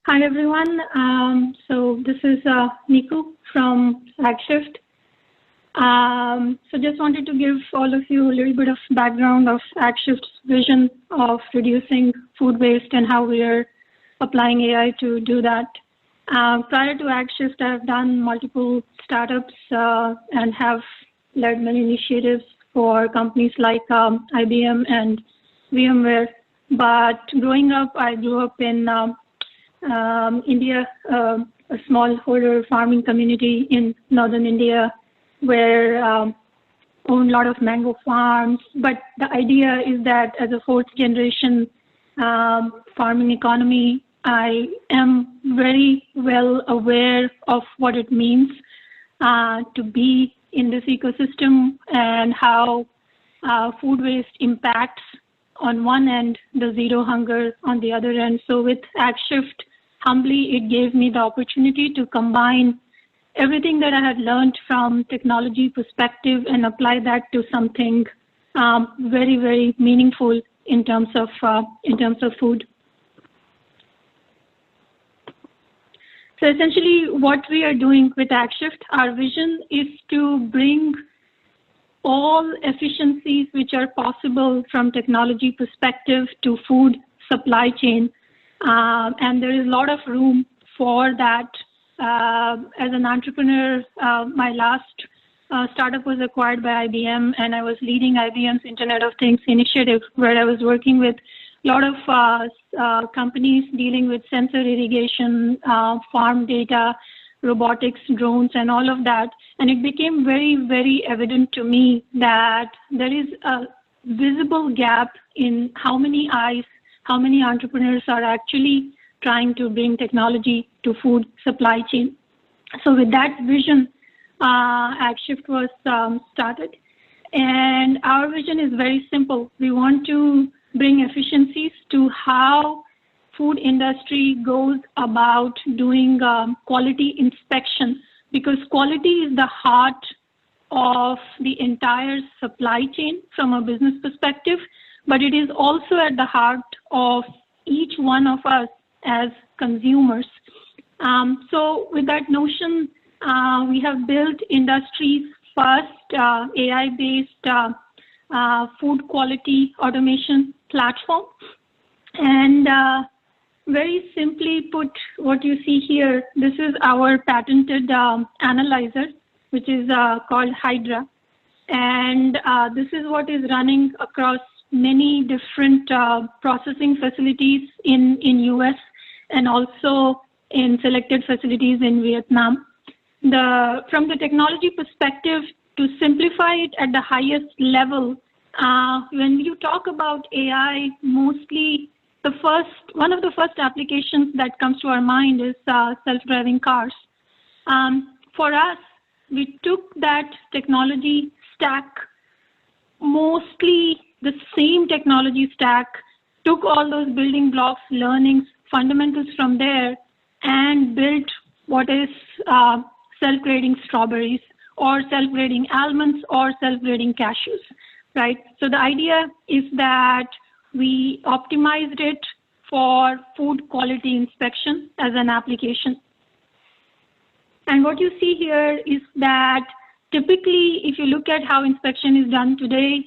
Hi, everyone. So this is Miku from AgShift. So just wanted to give all of you a little bit of background of AgShift's vision of reducing food waste and how we are applying AI to do that. Prior to AgShift, I've done multiple startups and have led many initiatives for companies like IBM and VMware. But growing up, I grew up in India, a smallholder farming community in northern India, where own a lot of mango farms. But the idea is that as a fourth generation farming economy, I am very well aware of what it means to be in this ecosystem and how food waste impacts on one end, the zero hunger on the other end. So with AgShift, humbly, it gave me the opportunity to combine everything that I had learned from technology perspective and apply that to something very, very meaningful in terms of food. So essentially, what we are doing with AgShift, our vision is to bring all efficiencies which are possible from technology perspective to food supply chain. And there is a lot of room for that. As an entrepreneur, my last startup was acquired by IBM, and I was leading IBM's Internet of Things initiative, where I was working with a lot of companies dealing with sensor irrigation, farm data, robotics, drones, and all of that. And it became very, very evident to me that there is a visible gap in how many eyes, how many entrepreneurs are actually trying to bring technology to food supply chain. So with that vision, AgShift was started. And our vision is very simple. We want to bring efficiencies to how food industry goes about doing quality inspection, because quality is the heart of the entire supply chain from a business perspective, but it is also at the heart of each one of us as consumers. So with that notion, we have built industry's first AI-based food quality automation platform. And very simply put, what you see here, this is our patented analyzer, which is called Hydra. And this is what is running across many different processing facilities in US and also in selected facilities in Vietnam. From the technology perspective, to simplify it at the highest level, when you talk about AI, mostly one of the first applications that comes to our mind is self-driving cars. For us, we took that technology stack, mostly the same technology stack, took all those building blocks, learnings, fundamentals from there, and built what is self-grading strawberries or self-grading almonds or self-grading cashews, right? So the idea is that we optimized it for food quality inspection as an application. And what you see here is that typically, if you look at how inspection is done today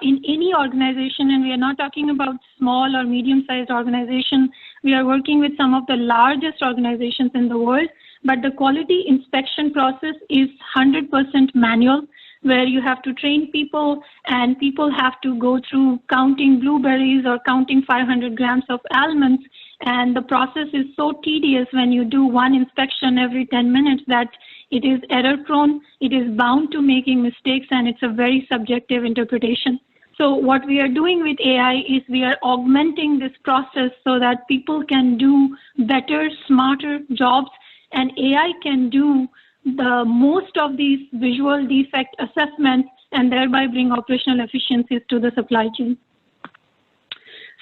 in any organization, and we are not talking about small or medium-sized organization, we are working with some of the largest organizations in the world, but the quality inspection process is 100% manual, where you have to train people and people have to go through counting blueberries or counting 500 grams of almonds. And the process is so tedious when you do one inspection every 10 minutes that it is error prone, it is bound to making mistakes, and it's a very subjective interpretation. So what we are doing with AI is we are augmenting this process so that people can do better, smarter jobs, and AI can do the most of these visual defect assessments and thereby bring operational efficiencies to the supply chain.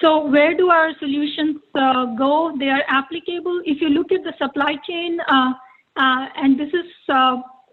So where do our solutions go? They are applicable. If you look at the supply chain, and this is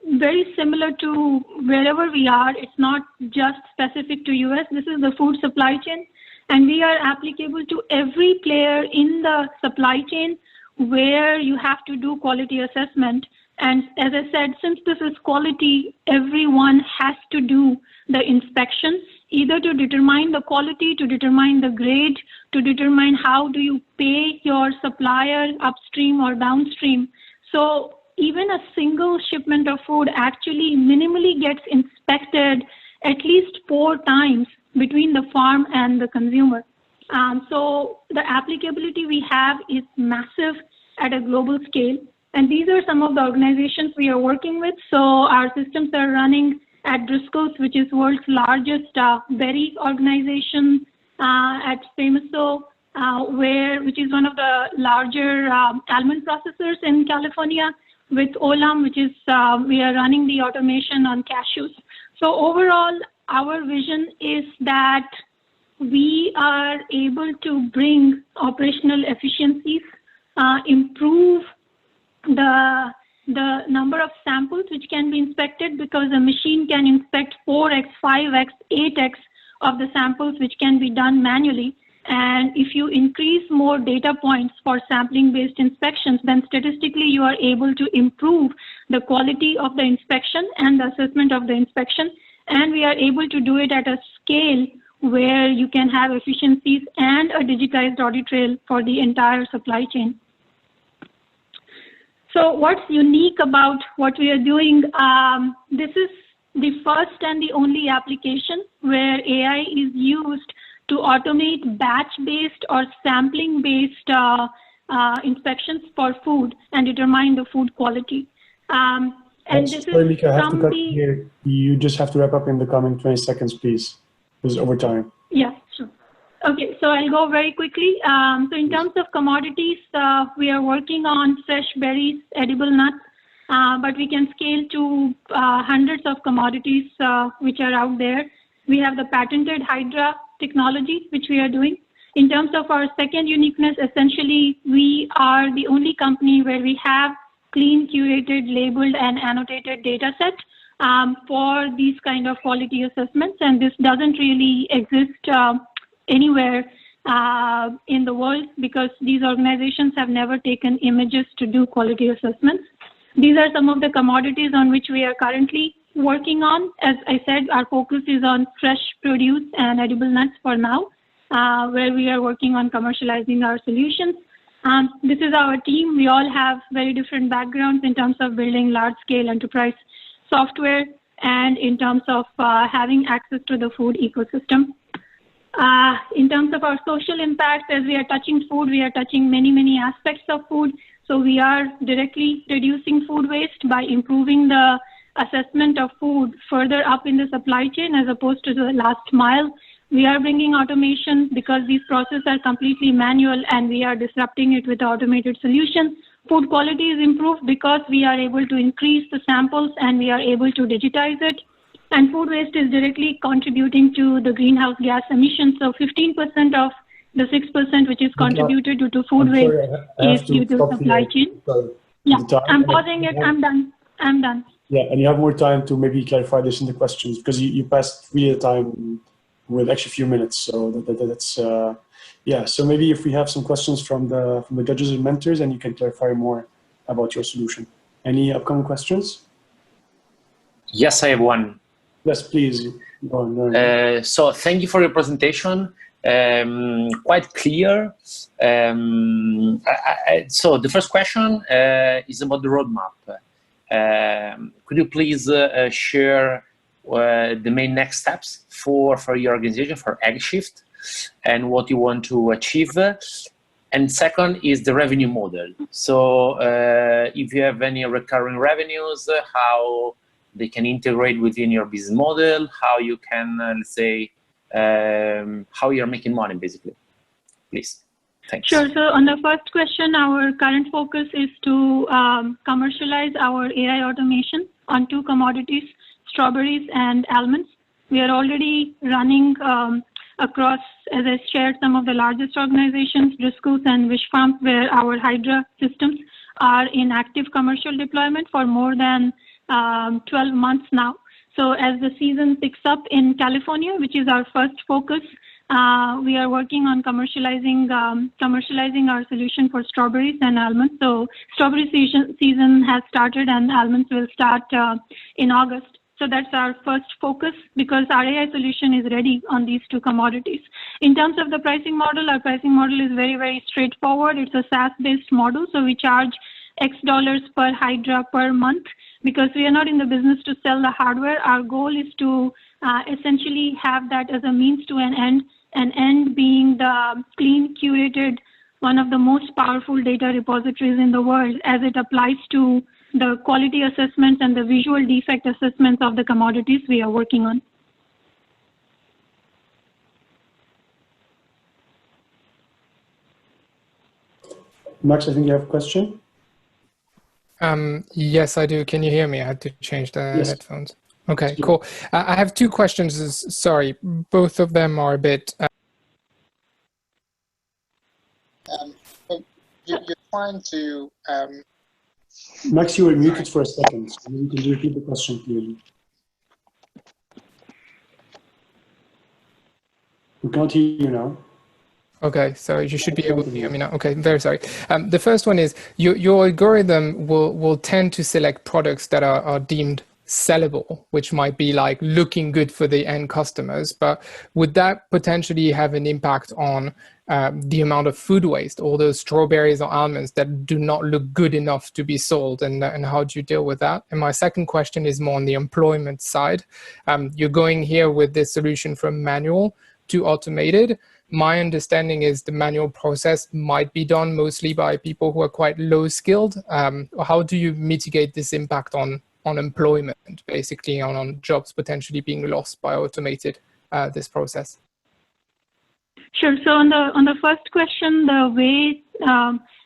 very similar to wherever we are, it's not just specific to US, this is the food supply chain, and we are applicable to every player in the supply chain where you have to do quality assessment. And as I said, since this is quality, everyone has to do the inspection, either to determine the quality, to determine the grade, to determine how do you pay your supplier upstream or downstream. So even a single shipment of food actually minimally gets inspected at least 4 times between the farm and the consumer. So the applicability we have is massive at a global scale. And these are some of the organizations we are working with. So our systems are running at Driscoll's, which is world's largest berry organization, at Famoso, which is one of the larger almond processors in California, with Olam, which is we are running the automation on cashews. So overall, our vision is that we are able to bring operational efficiencies, improve the number of samples which can be inspected, because a machine can inspect 4x, 5x, 8x of the samples which can be done manually. And if you increase more data points for sampling-based inspections, then statistically you are able to improve the quality of the inspection and the assessment of the inspection. And we are able to do it at a scale where you can have efficiencies and a digitized audit trail for the entire supply chain. So what's unique about what we are doing? This is the first and the only application where AI is used to automate batch-based or sampling-based inspections for food and determine the food quality. And this sorry, Miku, I have to from cut you here. You just have to wrap up in the coming 20 seconds, please. This is over time. Yeah, sure. Okay, so I'll go very quickly. So in terms of commodities, we are working on fresh berries, edible nuts, but we can scale to hundreds of commodities which are out there. We have the patented Hydra technology, which we are doing. In terms of our second uniqueness, essentially, we are the only company where we have clean, curated, labeled, and annotated data set for these kind of quality assessments. And this doesn't really exist anywhere in the world, because these organizations have never taken images to do quality assessments. These are some of the commodities on which we are currently working on. As I said, our focus is on fresh produce and edible nuts for now, where we are working on commercializing our solutions. This is our team. We all have very different backgrounds in terms of building large-scale enterprise software and in terms of having access to the food ecosystem. In terms of our social impact, as we are touching food, we are touching many, many aspects of food. So we are directly reducing food waste by improving the assessment of food further up in the supply chain as opposed to the last mile. We are bringing automation because these processes are completely manual, and we are disrupting it with automated solutions. Food quality is improved because we are able to increase the samples and we are able to digitize it. And food waste is directly contributing to the greenhouse gas emissions. So 15% of the 6% which is contributed due to food waste is due to supply chain. Yeah, I'm pausing it. I'm done. Yeah, and you have more time to maybe clarify this in the questions, because you passed 3 at a time with actually a few minutes. So that's yeah. So maybe if we have some questions from the judges and mentors, and you can clarify more about your solution. Any upcoming questions? Yes, I have one. Yes, please. Go on. So thank you for your presentation. Quite clear. So the first question is about the roadmap. Could you please share the main next steps for your organization, for AgShift, and what you want to achieve? And second is the revenue model. So if you have any recurring revenues, how they can integrate within your business model, how you can, let's say, how you're making money, basically. Please. Thanks. Sure. So on the first question, our current focus is to commercialize our AI automation on 2 commodities, strawberries and almonds. We are already running across, as I shared, some of the largest organizations, Driscoll's and Wish Farms, where our Hydra systems are in active commercial deployment for more than 12 months now. So as the season picks up in California, which is our first focus, we are working on commercializing our solution for strawberries and almonds. So strawberry season has started, and almonds will start in August. So that's our first focus, because our AI solution is ready on these two commodities. In terms of the pricing model, our pricing model is very, very straightforward. It's a SaaS-based model, so we charge X dollars per hydra per month, because we are not in the business to sell the hardware. Our goal is to essentially have that as a means to an end being the clean, curated, one of the most powerful data repositories in the world as it applies to the quality assessments and the visual defect assessments of the commodities we are working on. Max, I think you have a question. Yes, I do. Can you hear me? I had to change the headphones. Okay, cool. I have two questions. Sorry, both of them are a bit... you're trying to... Max, you were muted for a second. So you can repeat the question clearly. We can't hear you now. Okay, so you should be able to hear me now. Okay, very sorry. The first one is your algorithm will tend to select products that are deemed sellable, which might be like looking good for the end customers, but would that potentially have an impact on the amount of food waste, all those strawberries or almonds that do not look good enough to be sold, and how do you deal with that? And my second question is more on the employment side. You're going here with this solution from manual to automated. My understanding is the manual process might be done mostly by people who are quite low skilled. How do you mitigate this impact on employment, basically on jobs potentially being lost by automated this process? Sure. So on the first question, the way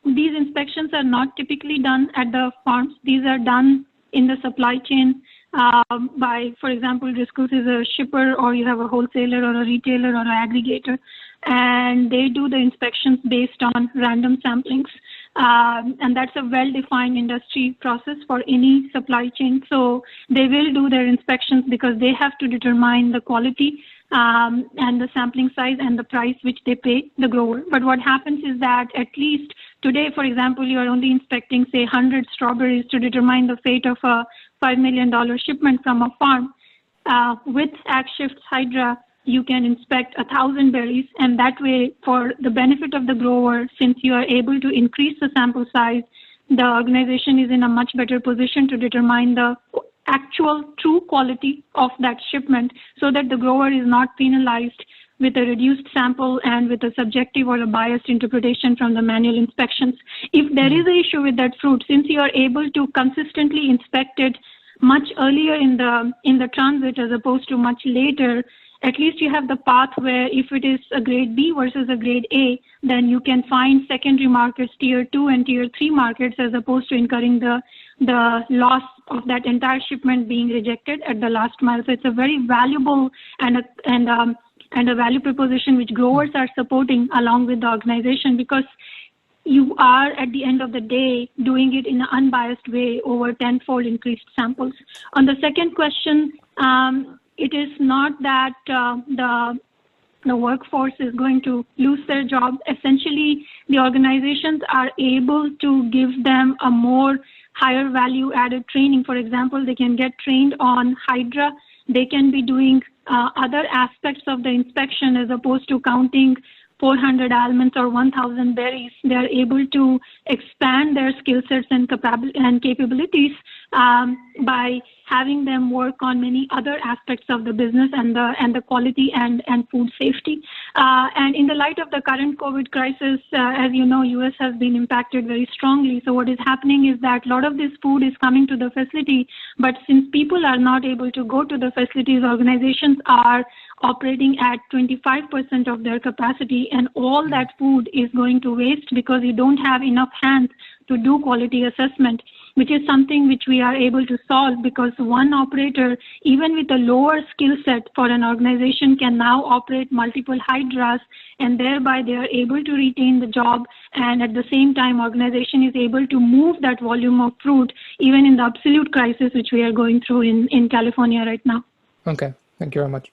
these inspections are not typically done at the farms. These are done in the supply chain by, for example, Driscoll's is a shipper, or you have a wholesaler or a retailer or an aggregator, and they do the inspections based on random samplings. And that's a well-defined industry process for any supply chain. So they will do their inspections because they have to determine the quality and the sampling size and the price which they pay the grower. But what happens is that at least today, for example, you are only inspecting, say, 100 strawberries to determine the fate of a $5 million shipment from a farm. With AgShift Hydra, you can inspect 1,000 berries, and that way, for the benefit of the grower, since you are able to increase the sample size, the organization is in a much better position to determine the actual true quality of that shipment, so that the grower is not penalized with a reduced sample and with a subjective or a biased interpretation from the manual inspections. If there is an issue with that fruit, since you are able to consistently inspect it much earlier in the transit as opposed to much later, at least you have the path where if it is a grade B versus a grade A, then you can find secondary markets, tier 2 and tier 3 markets, as opposed to incurring the loss of that entire shipment being rejected at the last mile. So it's a very valuable and a value proposition which growers are supporting along with the organization, because you are at the end of the day doing it in an unbiased way over 10-fold increased samples. On the second question, it is not that the workforce is going to lose their job. Essentially, the organizations are able to give them a more higher value added training. For example, they can get trained on Hydra. They can be doing other aspects of the inspection as opposed to counting 400 almonds or 1,000 berries. They are able to expand their skill sets and capabilities by having them work on many other aspects of the business and the quality and food safety. And in the light of the current COVID crisis, as you know, US has been impacted very strongly. So what is happening is that a lot of this food is coming to the facility, but since people are not able to go to the facilities, organizations are operating at 25% of their capacity, and all that food is going to waste because you don't have enough hands to do quality assessment, which is something which we are able to solve, because one operator, even with a lower skill set for an organization, can now operate multiple hydras, and thereby they are able to retain the job, and at the same time organization is able to move that volume of fruit even in the absolute crisis which we are going through in California right now. Okay, thank you very much.